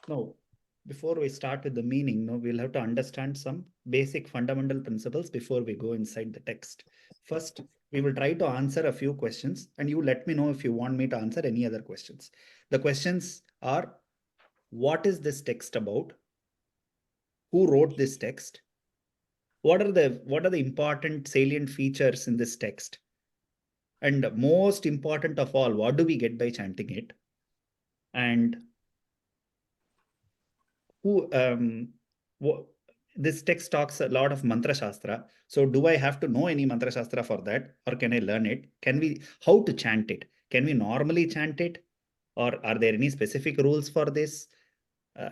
Now, before we start with the meaning, we'll have to understand some basic fundamental principles before we go inside the text. First, we will try to answer a few questions, and you let me know if you want me to answer any other questions. The questions are, what is this text about? Who wrote this text? What are the important salient features in this text? And most important of all, what do we get by chanting it? And this text talks a lot of mantra shastra. So do I have to know any mantra shastra for that, or can I learn it? How to chant it? Can we normally chant it, or are there any specific rules for this?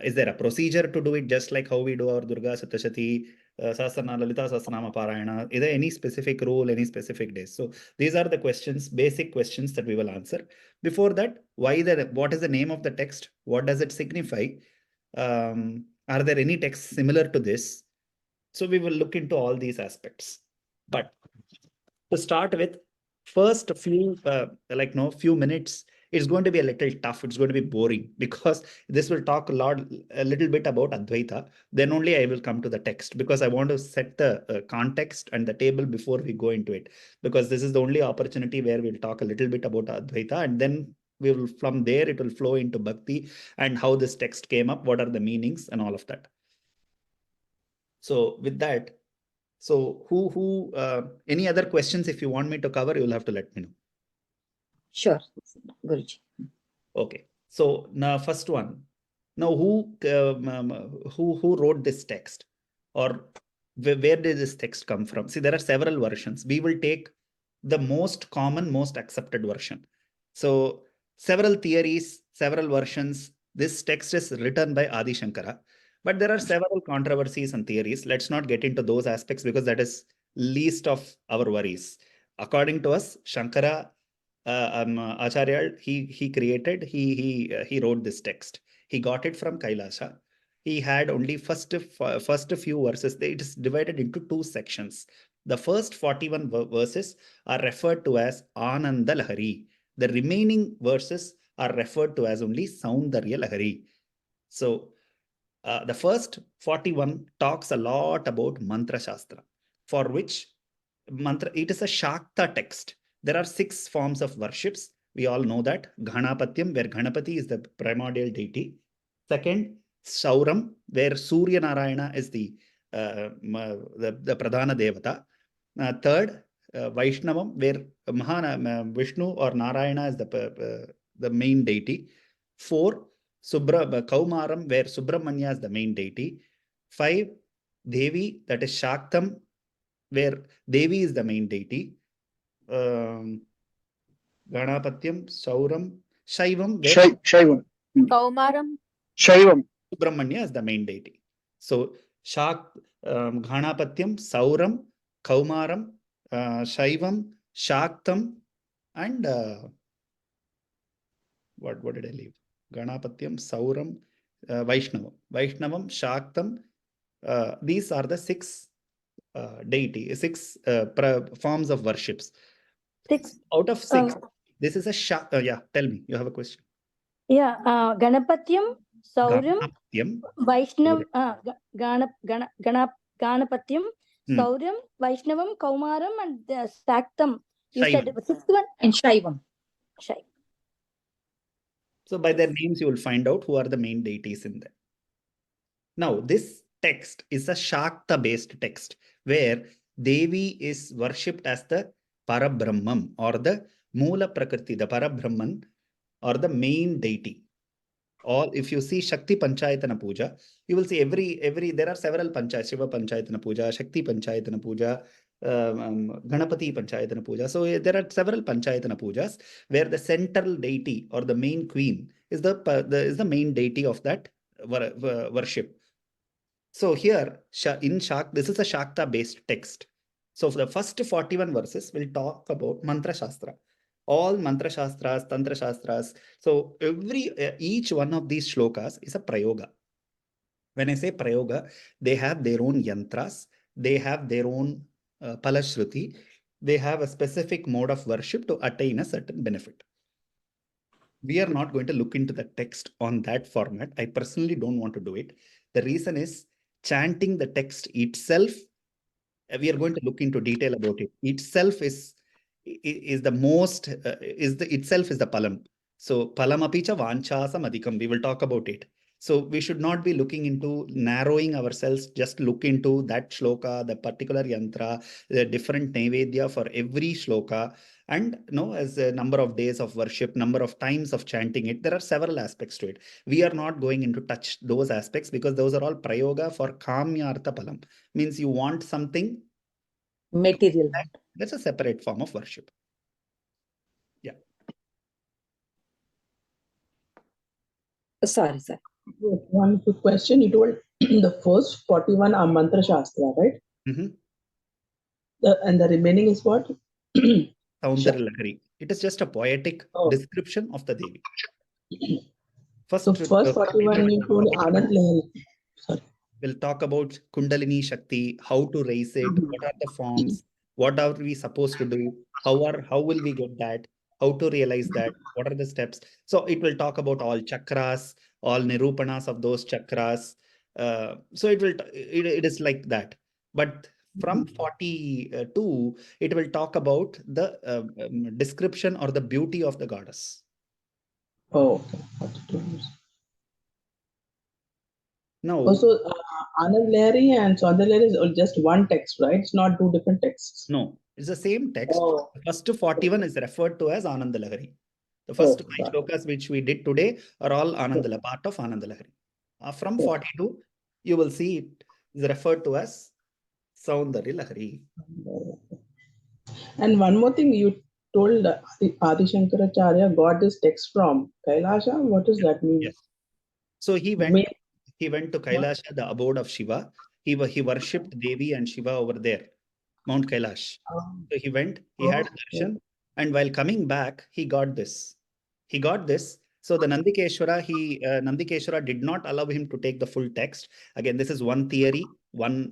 Is there a procedure to do it just like how we do our Durga Sapthashati, Sahasranama, Lalita Sahasranama Parayana? Is there any specific rule, any specific days? So these are the questions, basic questions that we will answer. Before that, what is the name of the text? What does it signify? Are there any texts similar to this? So we will look into all these aspects. But to start with, first few minutes, it's going to be a little tough. It's going to be boring because this will talk a little bit about Advaita. Then only I will come to the text, because I want to set the context and the table before we go into it. Because this is the only opportunity where we'll talk a little bit about Advaita, and then from there it will flow into Bhakti and how this text came up, what are the meanings and all of that. So with that, any other questions if you want me to cover, you'll have to let me know. Sure, Guruji. Okay. So now first one. Now who wrote this text, or where did this text come from? See, there are several versions. We will take the most common, most accepted version. So several theories, several versions. This text is written by Adi Shankara, but there are several controversies and theories. Let's not get into those aspects because that is least of our worries. According to us, Shankara Acharya, he wrote this text. He got it from Kailasha. He had only first few verses. It is divided into two sections. The first 41 verses are referred to as Ananda Lahari. The remaining verses are referred to as only Saundarya Lahari. So the first 41 talks a lot about Mantra Shastra, for which it is a Shakta text. There are 6 forms of worships. We all know that. Ghanapatyam, where Ganapati is the primordial deity. Second, Sauram, where Surya Narayana is the Pradhana Devata. Third, Vaishnavam, where Vishnu or Narayana is the main deity. 4, Kaumaram, where Subramanya is the main deity. 5, Devi, that is Shaktam, where Devi is the main deity. Ganapatyam, Sauram, Shaivam, where Shaivam. Kaumaram. Shaivam. Subramanya is the main deity. So Ganapatyam, Sauram, Kaumaram, Shaivam, Shaktam, and what did I leave? Ganapatyam, Sauram, Vaishnavam. Vaishnavam, Shaktam. These are the 6 forms of worships. 6 out of 6. This is a yeah, tell me, you have a question. Yeah, Ganapatyam, Sauram, Vaishnav, Ganapatyam, Sauram, Vaishnavam, Kaumaram, and Shaktam. You said the 6th one? And Shaivam. So by their names, you will find out who are the main deities in there. Now, this text is a Shakta-based text, where Devi is worshipped as the Parabrahman, or the Moola Prakriti, the Parabrahman, or the main deity. Or if you see Shakti Panchayatana Puja, you will see there are several Panchayatana, Shiva Panchayatana Puja, Shakti Panchayatana Puja, Ganapati Panchayatana Puja. So there are several Panchayatana Pujas where the central deity or the main queen is the main deity of that worship. So here in this is a Shakta-based text. So for the first 41 verses, we'll talk about Mantra Shastra. All Mantra Shastras, Tantra Shastras. So each one of these shlokas is a prayoga. When I say prayoga, they have their own yantras, they have their own palashruti, they have a specific mode of worship to attain a certain benefit. we are not going to look into the text on that format. I personally don't want to do it. The reason is chanting the text itself. We are going to look into detail about it. Itself is the most is the itself is the palam. So palam apicha vanchasam adhikam. We will talk about it. So we should not be looking into narrowing ourselves. Just look into that shloka, the particular yantra, the different naivedya for every shloka, and as a number of days of worship, number of times of chanting it. There are several aspects to it. We are not going into touch those aspects because those are all prayoga for kamyartha palam. Means you want something Material. that's a separate form of worship. Yeah. Sorry. One quick question. You told the first 41 are mantra shastra, right? Mm-hmm. And the remaining is what? Saundarya Lahari. It is just a poetic description of the Devi. First 41 you told Anand Lahari. Sorry. We'll talk about Kundalini Shakti, how to raise it, what are the forms, what are we supposed to do, how will we get that, how to realize that, what are the steps. So it will talk about all chakras, all nirupanas of those chakras. So it is like that. But from 42, it will talk about the description or the beauty of the goddess. Oh, okay. 42. Now, also, Anand Lahari and Saundarya Lahari is just one text, right? It's not two different texts. no, it's the same text. The first 41 is referred to as Anand Lahari. The first 5 shlokas which we did today are all Anand, part of Anand Lahari. From 42, you will see it is referred to as Saundarya Lahari. And one more thing, you told Adi Shankaracharya got this text from Kailasha. What does that mean? Yes. So he went to Kailasha, the abode of Shiva. He worshipped Devi and Shiva over there, Mount Kailash. So he went, he had a darshan, and while coming back, he got this. So the Nandikeshwara did not allow him to take the full text. Again, this is one theory, one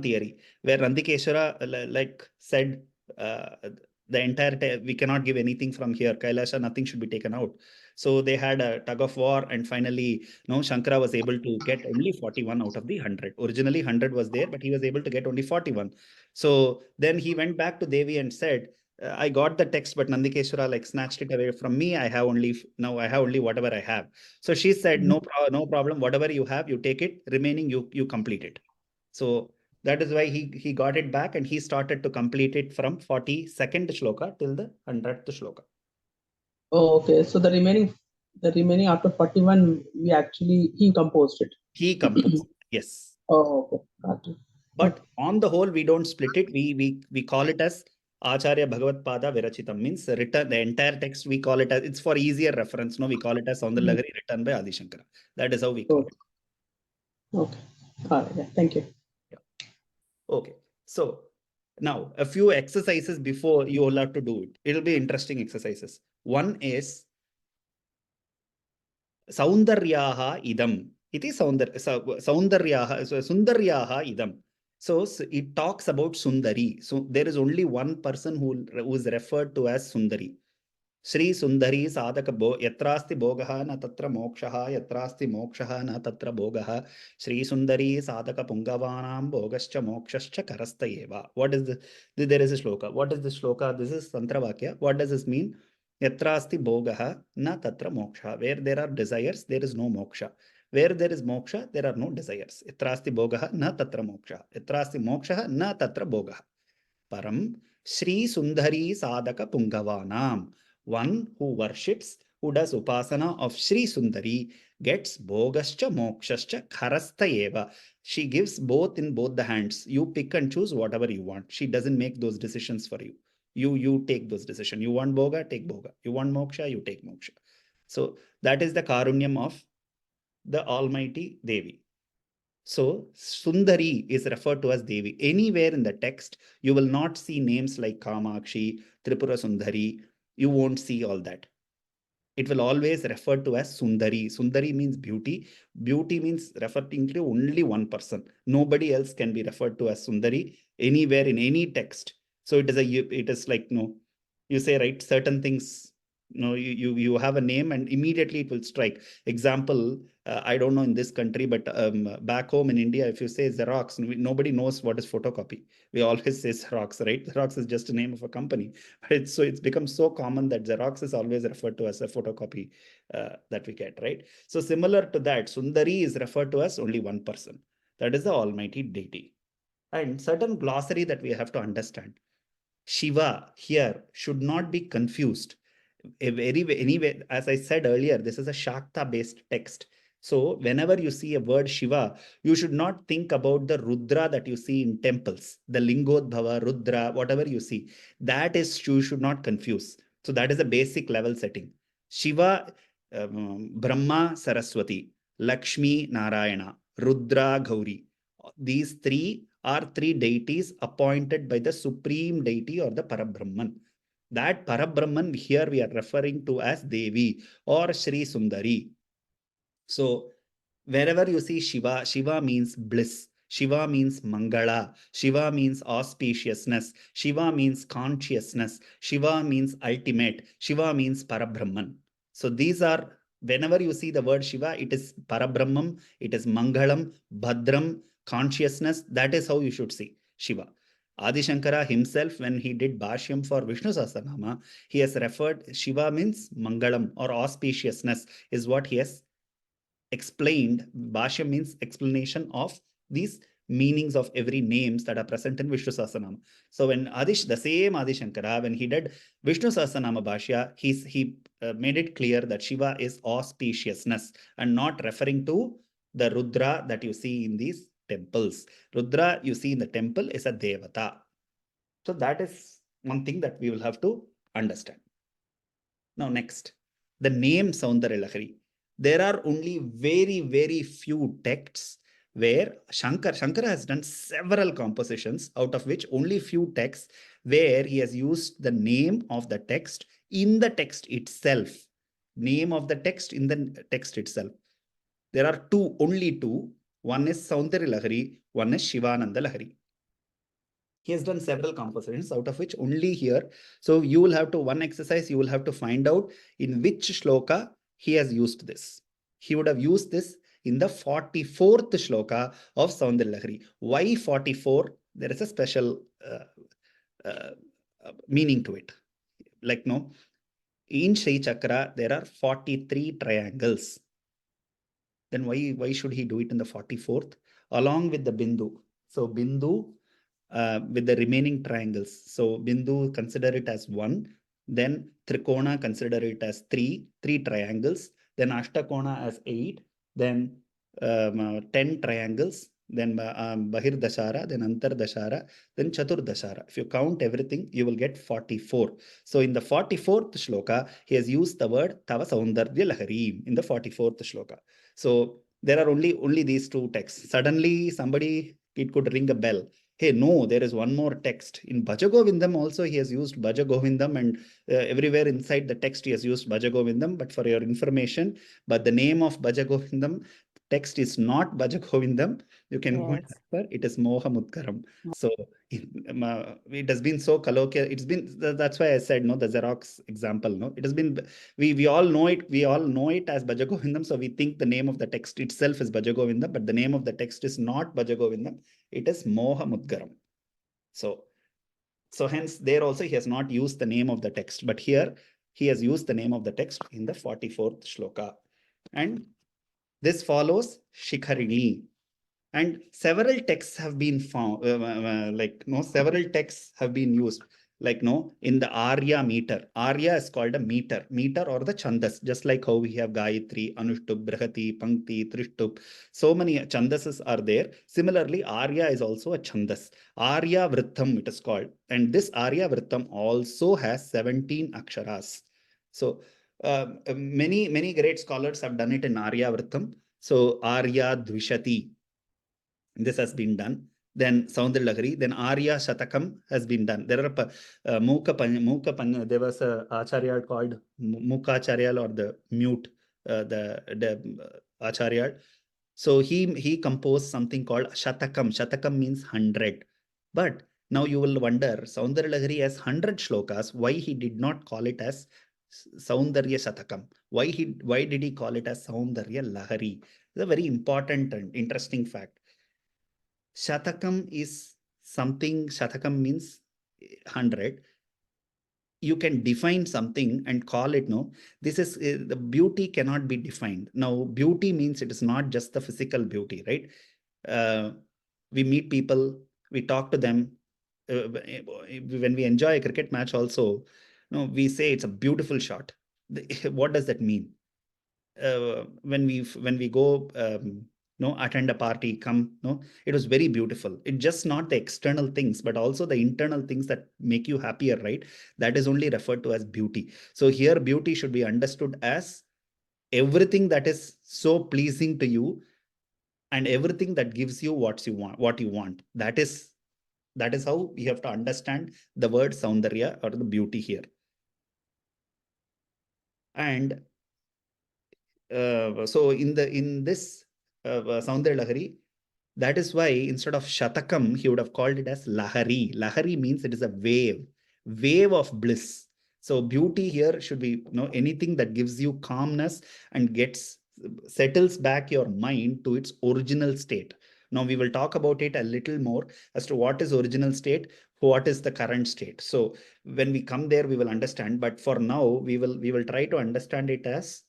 theory where Nandikeshwara said the entire we cannot give anything from here. Kailasha, nothing should be taken out. So they had a tug of war, and finally, Shankara was able to get only 41 out of the 100. Originally 100 was there, but he was able to get only 41. So then he went back to Devi and said, I got the text, but Nandikeshwara snatched it away from me. I have only whatever I have. So she said, no problem. Whatever you have, you take it. Remaining, you complete it. So that is why he got it back, and he started to complete it from 42nd shloka till the 100th shloka. Oh, okay. So the remaining after 41, he composed it. He composed, yes. Oh, okay. Got it. But on the whole, we don't split it. We call it as Acharya Bhagavat Pada Virachitam, means written, the entire text we call it as, it's for easier reference. No, we call it as Saundarya Lahari written by Adi Shankara. That is how we call it. Okay. All right. Yeah. Thank you. Yeah. Okay. So now a few exercises before you will have to do it. It'll be interesting exercises. One is Saundaryaha idam. Iti Saundaryaha, Sundaryaha idam. So it talks about Sundari. So there is only one person who is referred to as Sundari. Shri Sundari Sadaka Yatrasti Bogaha na Tatra Mokshaha, Yatrasti Mokshaha na Tatra Bogaha, Shri Sundari Sadaka Pungavanam Bogascha Mokshascha Karastayeva. What is this? There is a shloka. What is this shloka? This is Tantravakya. What does this mean? Yatrasti Bogaha na Tatra Moksha. Where there are desires, there is no moksha. Where there is moksha, there are no desires. Yatrasti Bogaha na Tatra Moksha. Yatrasti Moksha na Tatra Bogaha. Param Shri Sundari Sadaka Pungavanam. One who worships, who does upasana of Shri Sundari, gets bogascha mokshascha kharastayeva. She gives both in both the hands. You pick and choose whatever you want. She doesn't make those decisions for you. You take those decisions. You want boga, take boga. You want moksha, you take moksha. So that is the karunyam of the Almighty Devi. So Sundari is referred to as Devi. Anywhere in the text, you will not see names like Kamakshi, Tripura Sundari. You won't see all that. It will always refer to as Sundari. Sundari means beauty. Beauty means referring to only one person. Nobody else can be referred to as Sundari anywhere in any text. So it is like, you say, right, certain things No, you have a name and immediately it will strike. Example, I don't know in this country, but back home in India, if you say Xerox, nobody knows what is photocopy. We always say Xerox, right? Xerox is just a name of a company, but it's become so common that Xerox is always referred to as a photocopy that we get, right? So similar to that, Sundari is referred to as only one person. That is the Almighty Deity. And certain glossary that we have to understand. Shiva here should not be confused. Anyway, as I said earlier, this is a Shakta based text. So whenever you see a word Shiva, you should not think about the Rudra that you see in temples, the Lingodbhava, Rudra, whatever you see. That is, you should not confuse. So that is a basic level setting. Shiva, Brahma, Saraswati, Lakshmi, Narayana, Rudra, Gauri. These three are three deities appointed by the supreme deity or the Parabrahman. That Parabrahman here we are referring to as Devi or Sri Sundari. So wherever you see Shiva, Shiva means bliss. Shiva means Mangala. Shiva means auspiciousness. Shiva means consciousness. Shiva means ultimate. Shiva means Parabrahman. So these are, whenever you see the word Shiva, it is Parabrahman, it is Mangalam, Bhadram, consciousness. That is how you should see Shiva. Adi Shankara himself, when he did Bhashyam for Vishnu Sahasranama, he has referred Shiva means Mangalam or auspiciousness is what he has explained. Bhashya means explanation of these meanings of every names that are present in Vishnu Sahasranama. So when the same Adi Shankara, when he did Vishnu Sahasranama Bhashya, he made it clear that Shiva is auspiciousness and not referring to the Rudra that you see in these temples. Rudra you see in the temple is a Devata. So that is one thing that we will have to understand. Now next, the name Saundarya Lahari. There are only very few texts where Shankara has done several compositions, out of which only few texts where he has used the name of the text in the text itself. Name of the text in the text itself. There are only two. One is Saundarya Lahari, one is Shivananda Lahari. He has done several compositions, out of which only here. So you will have to, one exercise, you will have to find out in which shloka he has used this. He would have used this in the 44th shloka of Saundarya Lahari. Why 44? There is a special meaning to it. Like, no, in Sri Chakra, there are 43 triangles. Then why should he do it in the 44th? Along with the Bindu. So Bindu with the remaining triangles. So Bindu, consider it as 1. Then Trikona, consider it as 3 triangles. Then Ashtakona as 8. Then 10 triangles. Then Bahir Dashara, then Antar Dashara, then Chatur Dashara. If you count everything, you will get 44. So in the 44th shloka, he has used the word Tava Saundarya Lahari in the 44th shloka. So there are only these two texts. Suddenly it could ring a bell. Hey, no, there is one more text. In Bhajagovindam also he has used Bhajagovindam, and everywhere inside the text he has used Bhajagovindam. But for your information, but the name of Bhajagovindam text is not Bhajagovindam. You can go and refer. It is Moha Mudgaram. So it has been so colloquial. It's been, that's why I said, no, the Xerox example, no, it has been, we all know it. We all know it as Bhajagovindam. So we think the name of the text itself is Bhajagovindam, but the name of the text is not Bhajagovindam. It is Moha Mudgaram. So hence there also he has not used the name of the text, but here he has used the name of the text in the 44th shloka. And this follows Shikharini. And several texts have been found, several texts have been used. Like, no, in the Arya meter. Arya is called a meter or the Chandas, just like how we have Gayatri, Anushtup, Brahati, Pankti, Trishtup. So many Chandases are there. Similarly, Arya is also a Chandas. Arya Vrittam it is called. And this Arya Vrittam also has 17 Aksharas. So many great scholars have done it in Arya Vrittam. So Arya Dvishati, this has been done. Then Saundarya Lahari, then Arya Shatakam has been done. There are there was a Acharya called Mukacharya, or the mute, the Acharya. So he composed something called Shatakam. Shatakam means 100. But now you will wonder, Saundarya Lahari has 100 shlokas. Why he did not call it as Saundarya Shatakam. Why did he call it as Saundarya Lahari? It's a very important and interesting fact. Shatakam is something, Shatakam means 100. You can define something and call it, no, this is the beauty cannot be defined. Now, beauty means it is not just the physical beauty, right? We meet people, we talk to them. When we enjoy a cricket match also, no, we say it's a beautiful shot. What does that mean? When we go no, attend a party, come, no, it was very beautiful. It's just not the external things, but also the internal things that make you happier, right? That is only referred to as beauty. So here beauty should be understood as everything that is so pleasing to you and everything that gives you what you want. That is how we have to understand the word Saundarya or the beauty here. And so in this Saundarya Lahari, that is why instead of Shatakam, he would have called it as Lahari. Lahari means it is a wave of bliss. So beauty here should be, you know, anything that gives you calmness and settles back your mind to its original state. Now we will talk about it a little more as to what is original state, what is the current state. So when we come there, we will understand. But for now, we will try to understand it as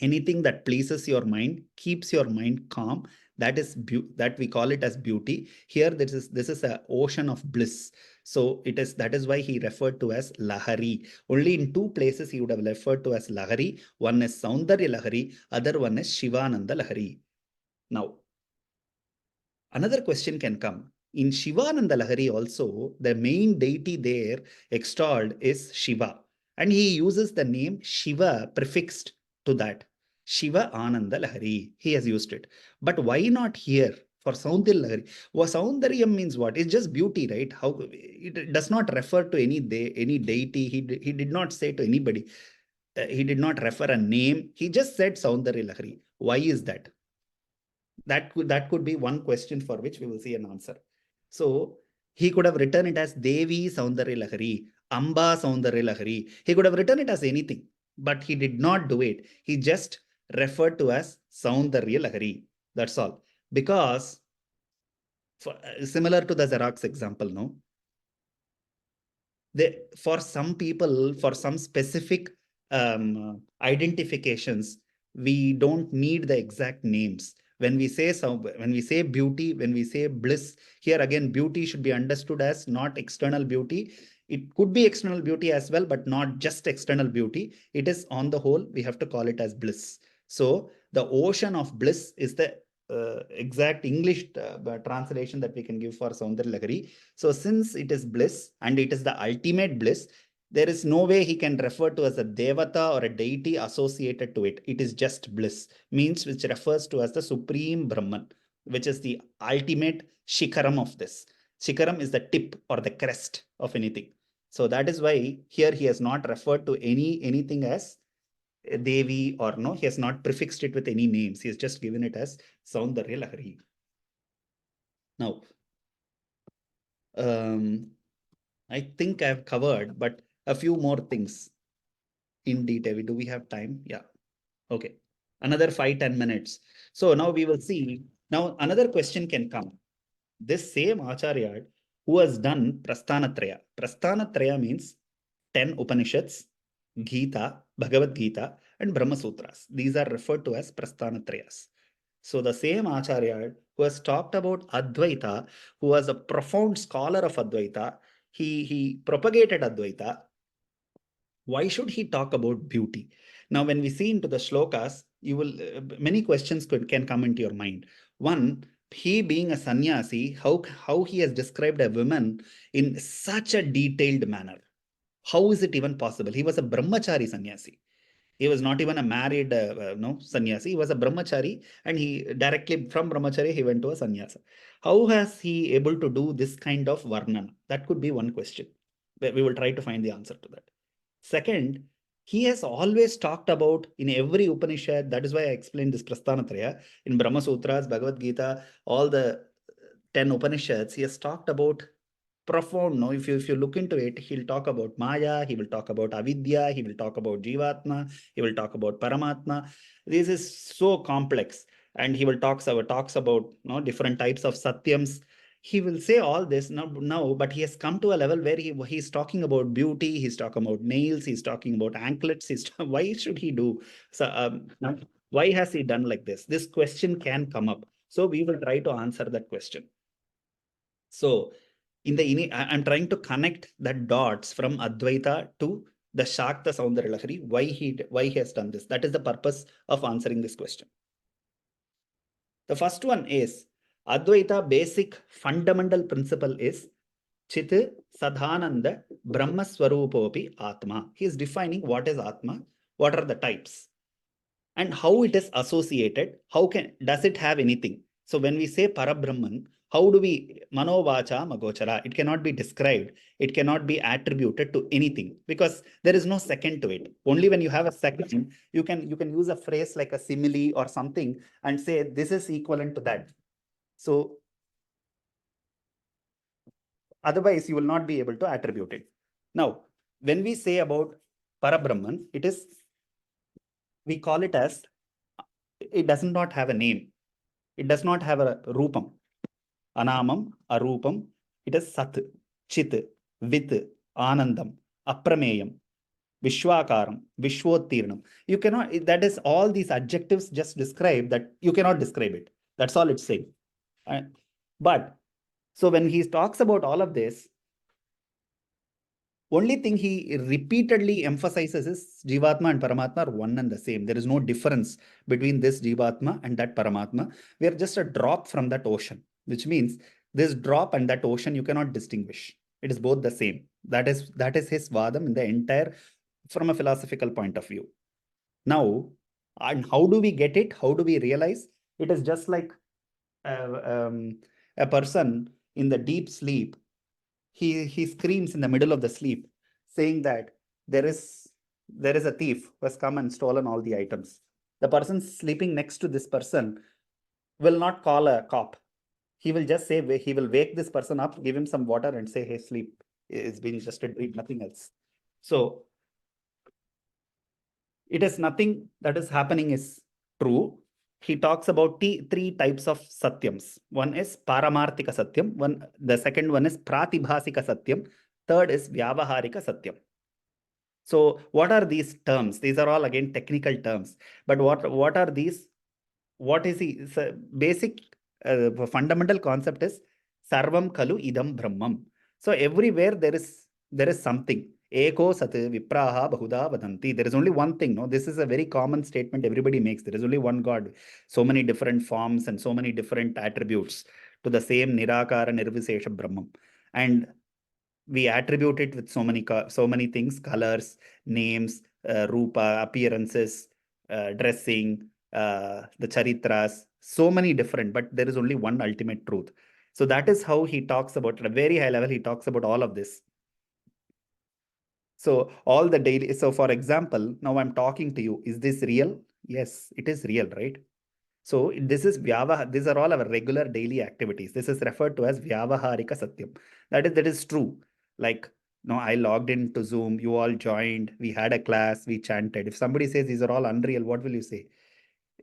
anything that pleases your mind, keeps your mind calm. That is that we call it as beauty. Here, this is an ocean of bliss. So that is why he referred to as Lahari. Only in two places he would have referred to as Lahari. One is Saundarya Lahari, other one is Shivananda Lahari. Now, another question can come. In Shivananda Lahari also, the main deity there extolled is Shiva. And he uses the name Shiva prefixed to that. Shiva Ananda Lahari. He has used it. But why not here for Saundarya Lahari? Well, Saundaryam means what? It's just beauty, right? How it does not refer to any deity. He did not say to anybody. He did not refer a name. He just said Saundarya Lahari. Why is that? That could be one question for which we will see an answer. So he could have written it as Devi Saundarya Lahari, Amba Saundarya Lahari. He could have written it as anything, but he did not do it. He just referred to as Saundarya Lahari. That's all. Because similar to the Xerox example, no? For some people, for some specific identifications, we don't need the exact names. When we say beauty, when we say bliss, here again, beauty should be understood as not external beauty. It could be external beauty as well, but not just external beauty. It is on the whole, we have to call it as bliss. So the ocean of bliss is the exact English translation that we can give for Saundarya Lahari. So since it is bliss and it is the ultimate bliss, there is no way he can refer to as a devata or a deity associated to it. It is just bliss, means which refers to as the supreme Brahman, which is the ultimate shikaram of this. Shikaram is the tip or the crest of anything. So that is why here he has not referred to anything as Devi or no, he has not prefixed it with any names. He has just given it as Saundarya Lahari. Now, I think I've covered, but a few more things in detail. Do we have time? Yeah. Okay. Another 5-10 minutes. So now we will see. Now another question can come. This same Acharya who has done Prasthanatraya. Prasthanatraya means 10 Upanishads, Gita, Bhagavad Gita, and Brahma Sutras. These are referred to as Prasthanatrayas. So the same Acharya who has talked about Advaita, who was a profound scholar of Advaita, he propagated Advaita. Why should he talk about beauty? Now, when we see into the shlokas, you will many questions can come into your mind. One, he being a sannyasi, how he has described a woman in such a detailed manner. How is it even possible? He was a brahmachari sannyasi. He was not even a married sannyasi. He was a brahmachari, and he directly from brahmachari he went to a sannyasa. How has he able to do this kind of varnana? That could be one question. We will try to find the answer to that. Second, he has always talked about in every Upanishad. That is why I explained this Prasthanatraya in Brahma Sutras, Bhagavad Gita, all the 10 Upanishads. He has talked about profound. No, if you look into it, he'll talk about Maya, he will talk about Avidya, he will talk about Jivatma, he will talk about Paramatma. This is so complex. And he will talks about different types of Satyams. He will say all this now, but he has come to a level where he's talking about beauty, he's talking about nails, he's talking about anklets. Why should he do? So why has he done like this? This question can come up. So we will try to answer that question. So I'm trying to connect the dots from Advaita to the Shakta Saundarya Lahari, why he has done this. That is the purpose of answering this question. The first one is Advaita basic fundamental principle is Chit Sadhananda Brahma Swarupopi Atma. He is defining what is Atma, what are the types, and how it is associated. Does it have anything? So when we say Parabrahman, how do we Manovacha Magochara? It cannot be described. It cannot be attributed to anything because there is no second to it. Only when you have a second, you can use a phrase like a simile or something and say this is equivalent to that. So otherwise, you will not be able to attribute it. Now, when we say about Parabrahman, we call it as, it does not have a name. It does not have a rupam. Anamam, arupam. It is Sat, Chit, Vit, Anandam, Aprameyam, Vishwakaram, Vishwottirnam. You cannot, that is all these adjectives just describe that you cannot describe it. That's all it's saying. But so when he talks about all of this, only thing he repeatedly emphasizes is Jivatma and Paramatma are one and the same. There is no difference between this Jivatma and that Paramatma. We are just a drop from that ocean, which means this drop and that ocean you cannot distinguish. It is both the same. That is his vadam in the entire, from a philosophical point of view. Now, and how do we get it? How do we realize? It is just like a person in the deep sleep. He screams in the middle of the sleep, saying that there is a thief who has come and stolen all the items. The person sleeping next to this person will not call a cop. He will just say, he will wake this person up, give him some water and say, hey, sleep. It's been just a dream, nothing else. So it is nothing that is happening is true. He talks about three types of satyams. One is paramarthika satyam. The second one is pratibhasika satyam. Third is vyavaharika satyam. So what are these terms? These are all again technical terms. But what are these? What is the basic fundamental concept is sarvam kalu idam brahmam. So everywhere there is something. Eko sat vipraha bahuda vadanti. There is only one thing. No, this is a very common statement everybody makes. There is only one God. So many different forms and so many different attributes to the same nirakara nirvisesha brahmam. And we attribute it with so many things: colors, names, rupa, appearances, dressing, the charitras, so many different, but there is only one ultimate truth. So that is how he talks about, at a very high level, he talks about all of this. So all the daily, so for example, now I'm talking to you, is this real? Yes, it is real, right? So this is these are all our regular daily activities. This is referred to as vyavaharika satyam. That is true. Like, no, I logged into Zoom, you all joined, we had a class, we chanted. If somebody says these are all unreal, what will you say?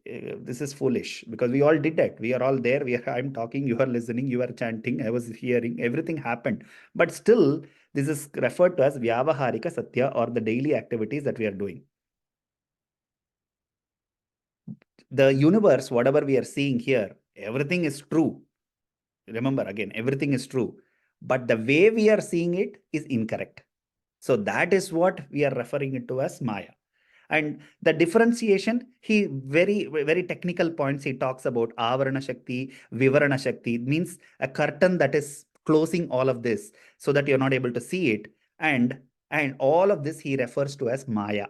This is foolish, because we all did that. We are all there. I'm talking, you are listening, you are chanting, I was hearing, everything happened. But still, this is referred to as vyavaharika satya, or the daily activities that we are doing. The universe, whatever we are seeing here, everything is true. Remember, again, everything is true. But the way we are seeing it is incorrect. So that is what we are referring it to as Maya. And the differentiation, he very technical points he talks about. Avarana Shakti, Vivarana Shakti, means a curtain that is closing all of this so that you're not able to see it. And all of this he refers to as Maya,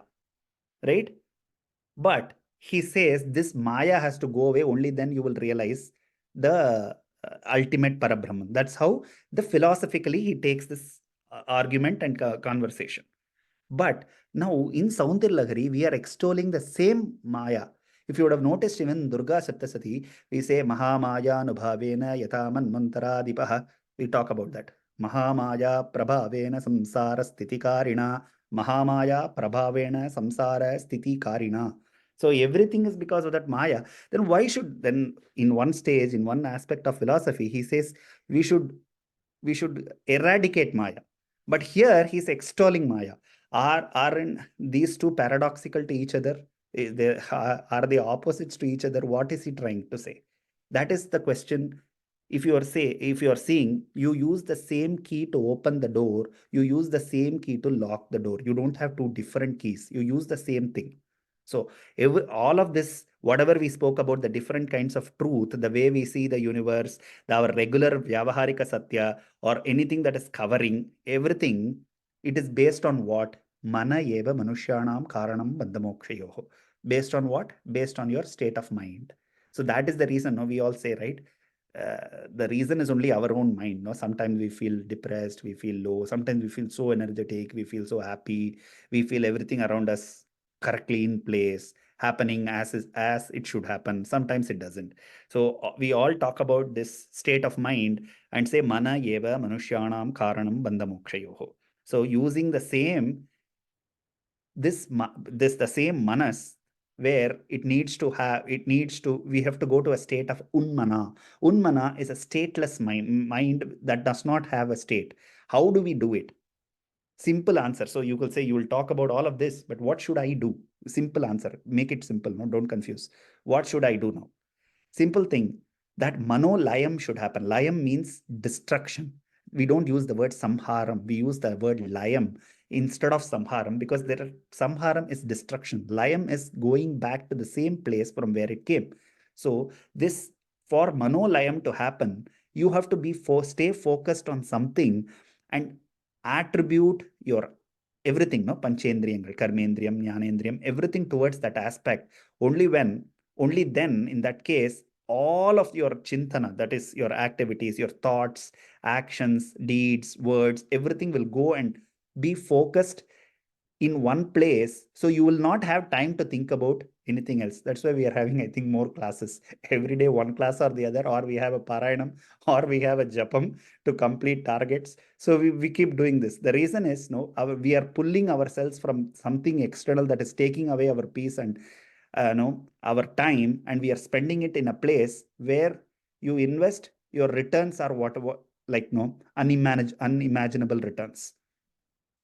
right? But he says this Maya has to go away, only then you will realize the ultimate Parabrahman. That's how philosophically he takes this argument and conversation. But now in Saundarya Lahari, we are extolling the same Maya. If you would have noticed, even Durga Sapthashati, we say Mahamaya Nubhavena Yataman Mantaradipaha. We talk about that. Mahamaya prabhavena samsara stitikarina. Mahamaya prabhavena samsara stitikarina. So everything is because of that Maya. Then why should, then in one stage, in one aspect of philosophy, he says we should eradicate Maya. But here he's extolling Maya. Aren't these two paradoxical to each other? Are they opposites to each other? What is he trying to say? That is the question. If you are seeing, you use the same key to open the door, you use the same key to lock the door. You don't have two different keys. You use the same thing. So all of this, whatever we spoke about, the different kinds of truth, the way we see the universe, our regular Vyavaharika Satya, or anything that is covering everything, it is based on what? Mana eva manushyanam karanam bandhamokshayoho. Based on what? Based on your state of mind. So that is the reason, no, we all say, right? The reason is only our own mind. No, sometimes we feel depressed, we feel low, sometimes we feel so energetic, we feel so happy, we feel everything around us correctly in place, happening as it should happen. Sometimes it doesn't. So we all talk about this state of mind and say mana eva manushyanam karanam bandhamokshayoho. So using the same the same manas, where we have to go to a state of unmana. Unmana is a stateless mind that does not have a state. How do we do it? Simple answer. So you could say you will talk about all of this, but what should I do? Simple answer. Make it simple. No, don't confuse. What should I do now? Simple thing, that mano layam should happen. Layam means destruction. We don't use the word samharam. We use the word layam instead of samharam, because samharam is destruction. Layam is going back to the same place from where it came. So this, for mano layam to happen, you have to stay focused on something and attribute your everything, no, panchendriyangal, karmendriyam, jnanendriyam, everything towards that aspect. Only then, in that case, all of your chintana, that is your activities, your thoughts, actions, deeds, words, everything will go and be focused in one place. So you will not have time to think about anything else. That's why we are having, I think, more classes. Every day, one class or the other, or we have a parayanam, or we have a japam to complete targets. So we keep doing this. The reason is, no, we are pulling ourselves from something external that is taking away our peace and our time, and we are spending it in a place where you invest, your returns are unimaginable returns.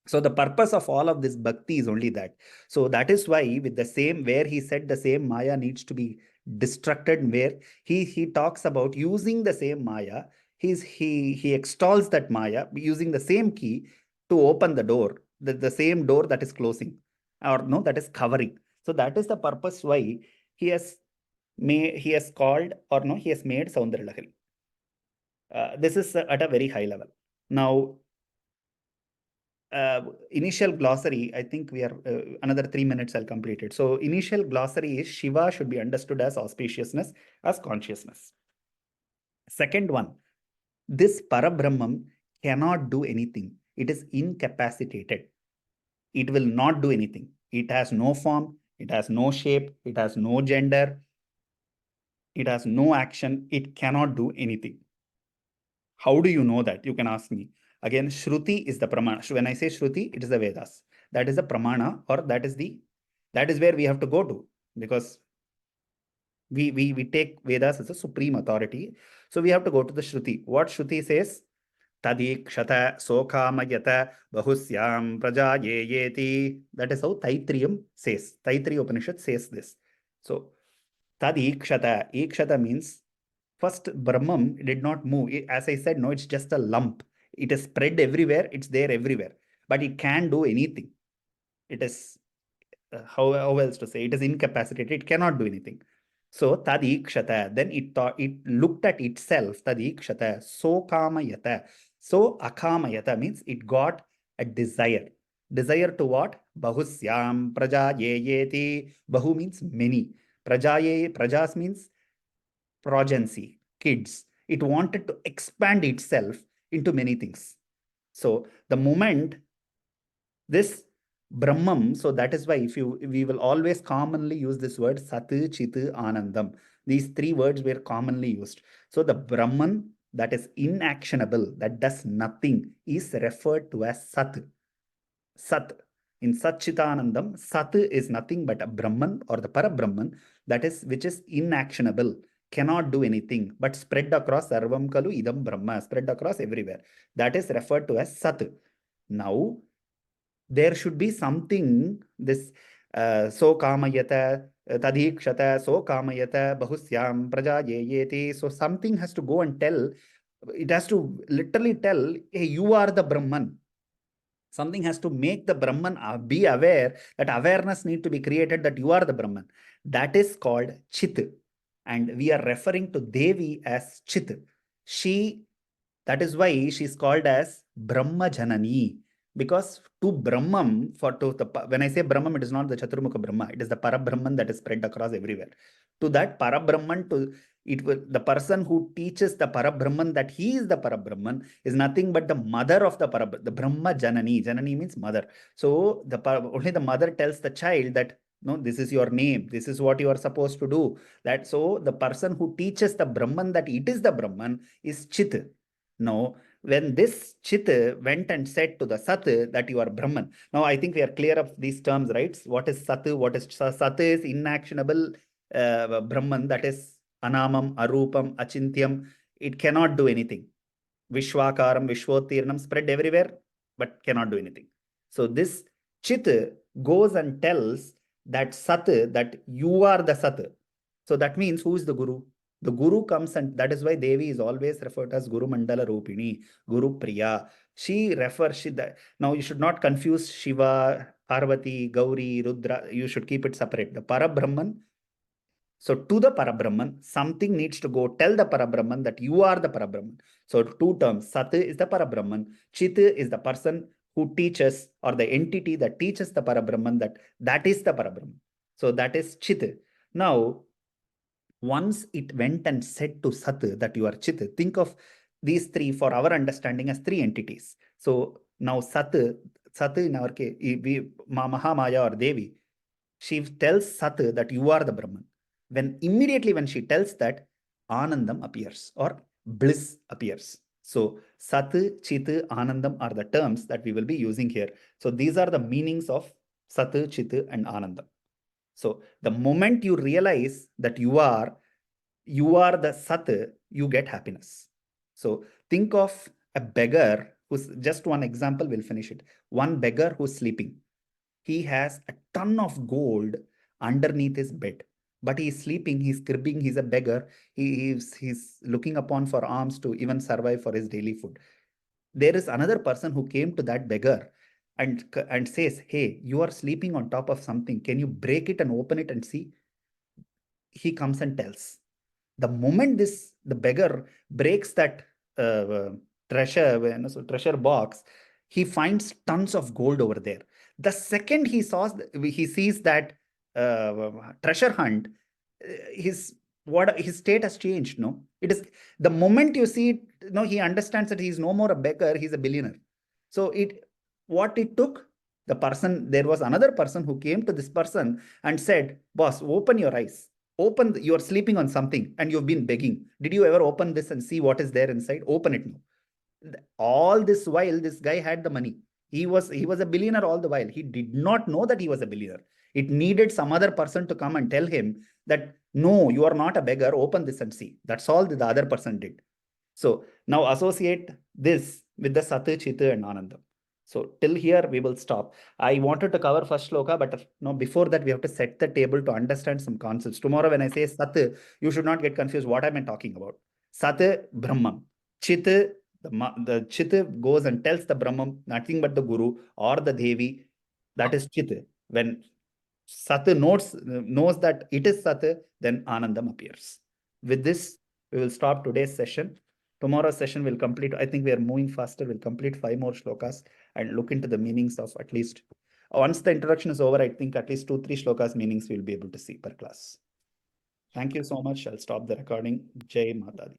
So the purpose of all of this bhakti is only that. So that is why, with the same, where he said the same Maya needs to be destructed, where he talks about using the same Maya, he extols that Maya using the same key to open the door, the same door that is closing, or no, that is covering. So that is the purpose why he has made Saundarya Lahari. This is at a very high level. Now, initial glossary, I think we are another 3 minutes, I'll complete it. So initial glossary is Shiva should be understood as auspiciousness, as consciousness. Second one, this Parabrahman cannot do anything. It is incapacitated. It will not do anything. It has no form, it has no shape, it has no gender, it has no action, it cannot do anything. How do you know that? You can ask me. Again, Shruti is the pramana. When I say Shruti, it is the Vedas. That is the pramana, or that is where we have to go to, because we take Vedas as a supreme authority. So we have to go to the Shruti. What Shruti says? Tadikshata sokhamayata bahusyam praja yeti. That is how Taitriyam says. Taitriya Upanishad says this. So Tadikshata. Ikshata means first Brahman did not move. As I said, no, it's just a lump. It is spread everywhere. It's there everywhere. But it can do anything. It is, how else to say? It is incapacitated. It cannot do anything. So tadikshata. Then it looked at itself. Tadikshata. So kamayata. So akamayata means it got a desire. Desire to what? Bahusyam praja yeti. Bahu means many. Prajas means progeny, kids. It wanted to expand itself into many things. So the moment this Brahman, so that is why we will always commonly use this word Sat, Chit, Anandam. These three words were commonly used. So the Brahman, that is inactionable, that does nothing, is referred to as Sat. Sat. In Satchitanandam, Sat is nothing but a Brahman or the Parabrahman, that is, which is inactionable, cannot do anything, but spread across Sarvam Kalu Idam Brahma, spread across everywhere. That is referred to as Sat. Now, there should be something, this so kamayata, tadhikshata, so kamayata, bahusyam, praja yeti. So something has to go and tell, it has to literally tell, hey, you are the Brahman. Something has to make the Brahman be aware, that awareness need to be created that you are the Brahman. That is called Chit. And we are referring to Devi as Chit. That is why she is called as Brahma Janani. Because to Brahman, when I say Brahman, it is not the Chaturmukha Brahma, it is the Parabrahman that is spread across everywhere. To that Parabrahman, the person who teaches the Parabrahman that he is the Parabrahman is nothing but the mother of the the Brahma Janani. Janani means mother. So only the mother tells the child that, no, this is your name, this is what you are supposed to do. So the person who teaches the Brahman that it is the Brahman is Chit. Now, when this Chit went and said to the Sat that you are Brahman. Now, I think we are clear of these terms, right? What is Sat? What is Sat? Is inactionable Brahman, that is Anamam, Arupam, Achintyam. It cannot do anything. Vishwakaram, Vishwotirnam, spread everywhere, but cannot do anything. So this Chit goes and tells that Sat that you are the Sat. So that means who is the Guru? The Guru comes, and that is why Devi is always referred as Guru Mandala Rupini, Guru Priya. Now you should not confuse Shiva, Parvati, Gauri, Rudra. You should keep it separate. The Parabrahman. So to the Parabrahman, something needs to go tell the Parabrahman that you are the Parabrahman. So two terms, Sat is the Parabrahman, Chit is the person who teaches, or the entity that teaches the Parabrahman that is the Parabrahman. So that is Chit. Now, once it went and said to Sat that you are Chit, think of these three for our understanding as three entities. So now Sat in our case, Mahamaya or Devi, she tells Sat that you are the Brahman. Immediately when she tells that, Anandam appears or bliss appears. So Sat, Chit, Anandam are the terms that we will be using here. So these are the meanings of Sat, Chit and Anandam. So the moment you realize that you are the Sat, you get happiness. So think of a beggar who's, just one example, we'll finish it. One beggar who's sleeping. He has a ton of gold underneath his bed, but he's sleeping, he's cribbing, he's a beggar. He's looking upon for alms to even survive for his daily food. There is another person who came to that beggar and says, hey, you are sleeping on top of something. Can you break it and open it and see? He comes and tells. The moment the beggar breaks that treasure box, he finds tons of gold over there. The second he sees that treasure hunt, his state has changed. No, it is the moment you see it. No, he understands that he's no more a beggar; he's a billionaire. So what it took, there was another person who came to this person and said, "Boss, open your eyes. You are sleeping on something and you've been begging. Did you ever open this and see what is there inside? Open it now." All this while, this guy had the money. He was a billionaire all the while. He did not know that he was a billionaire. It needed some other person to come and tell him that, no, you are not a beggar. Open this and see. That's all the other person did. So now associate this with the Sat, Chit and Anandam. So till here we will stop. I wanted to cover first shloka, but no, before that we have to set the table to understand some concepts. Tomorrow when I say Sat, you should not get confused. What am I talking about? Sat, Brahman. Chit, the Chit goes and tells the Brahman, nothing but the Guru or the Devi. That is Chit. When Sat knows that it is Sat, then Anandam appears. With this, we will stop today's session. Tomorrow's session will complete. I think we are moving faster. We'll complete 5 more shlokas and look into the meanings of at least. Once the introduction is over, I think at least 2-3 shlokas meanings we'll be able to see per class. Thank you so much. I'll stop the recording. Jai Mata Di.